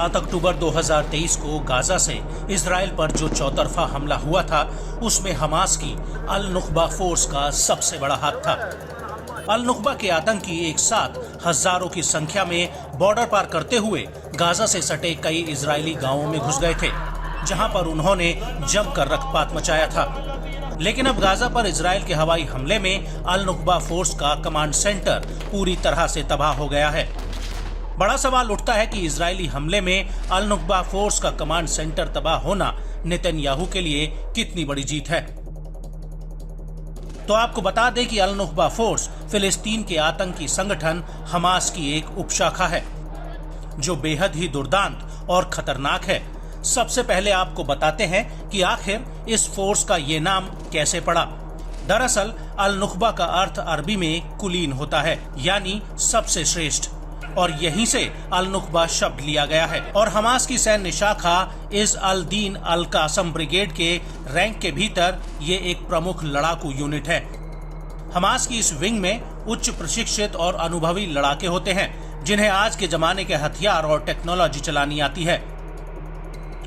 7 अक्टूबर 2023 को गाजा से इजराइल पर जो चौतरफा हमला हुआ था, उसमें हमास की अल नुख्बा फोर्स का सबसे बड़ा हाथ था। अल नुख्बा के आतंकी एक साथ हजारों की संख्या में बॉर्डर पार करते हुए गाजा से सटे कई इजरायली गांवों में घुस गए थे, जहां पर उन्होंने जमकर रक्तपात मचाया था। लेकिन अब गाजा पर इजराइल के हवाई हमले में अल नुख्बा फोर्स का कमांड सेंटर पूरी तरह से तबाह हो गया है। बड़ा सवाल उठता है कि इजरायली हमले में अल नुख्बा फोर्स का कमांड सेंटर तबाह होना नेतन्याहू के लिए कितनी बड़ी जीत है। तो आपको बता दें कि अल नुख्बा फोर्स फिलिस्तीन के आतंकी संगठन हमास की एक उपशाखा है, जो बेहद ही दुर्दांत और खतरनाक है। सबसे पहले आपको बताते हैं कि आखिर इस फोर्स का ये नाम कैसे पड़ा। दरअसल अल नुख्बा का अर्थ अरबी में कुलीन होता है, यानी सबसे श्रेष्ठ, और यहीं से अल नुख्बा शब्द लिया गया है। और हमास की सैन्य शाखा इस अल दीन अल कासम ब्रिगेड के रैंक के भीतर ये एक प्रमुख लड़ाकू यूनिट है। हमास की इस विंग में उच्च प्रशिक्षित और अनुभवी लड़ाके होते हैं, जिन्हें आज के जमाने के हथियार और टेक्नोलॉजी चलानी आती है।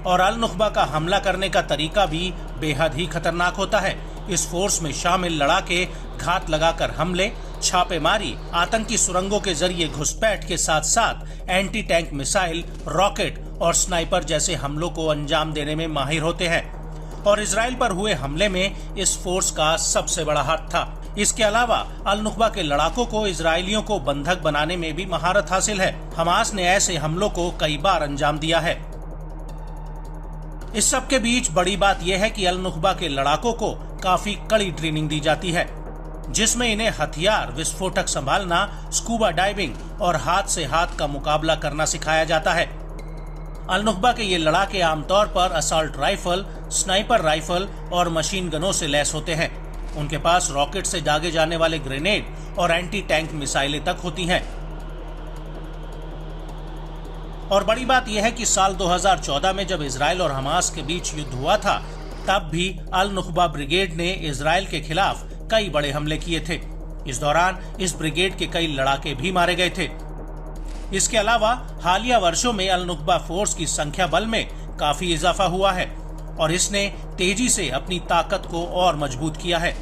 और अल नुख्बा का हमला करने का तरीका भी बेहद ही खतरनाक होता है। इस फोर्स में शामिल लड़ाके घात लगाकर हमले, छापेमारी, आतंकी सुरंगों के जरिए घुसपैठ के साथ साथ एंटी टैंक मिसाइल, रॉकेट और स्नाइपर जैसे हमलों को अंजाम देने में माहिर होते हैं। और इजराइल पर हुए हमले में इस फोर्स का सबसे बड़ा हाथ था। इसके अलावा अल नुख्बा के लड़ाकों को इजरायलियों को बंधक बनाने में भी महारत हासिल है। हमास ने ऐसे हमलों को कई बार अंजाम दिया है। इस सब के बीच बड़ी बात यह है कि अल नुख्बा के लड़ाकों को काफी कड़ी ट्रेनिंग दी जाती है, जिसमें इन्हें हथियार, विस्फोटक संभालना, स्कूबा डाइविंग और हाथ से हाथ का मुकाबला करना सिखाया जाता है। अल नुख्बा के ये लड़ाके आमतौर पर असॉल्ट राइफल, स्नाइपर राइफल और मशीन गनों से लैस होते हैं। उनके पास रॉकेट से दागे जाने वाले ग्रेनेड और एंटी टैंक मिसाइलें तक होती हैं। और बड़ी बात यह है कि साल 2014 में जब इजराइल और हमास के बीच युद्ध हुआ था, तब भी अल नुख्बा ब्रिगेड ने इजराइल के खिलाफ कई बड़े हमले किए थे। इस दौरान इस ब्रिगेड के कई लड़ाके भी मारे गए थे। इसके अलावा हालिया वर्षों में अल नुख्बा फोर्स की संख्या बल में काफी इजाफा हुआ है और इसने तेजी से अपनी ताकत को और मजबूत किया है।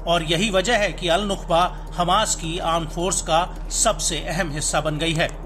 और यही वजह है कि अल नुख्बा हमास की आर्म फोर्स का सबसे अहम हिस्सा बन गई है।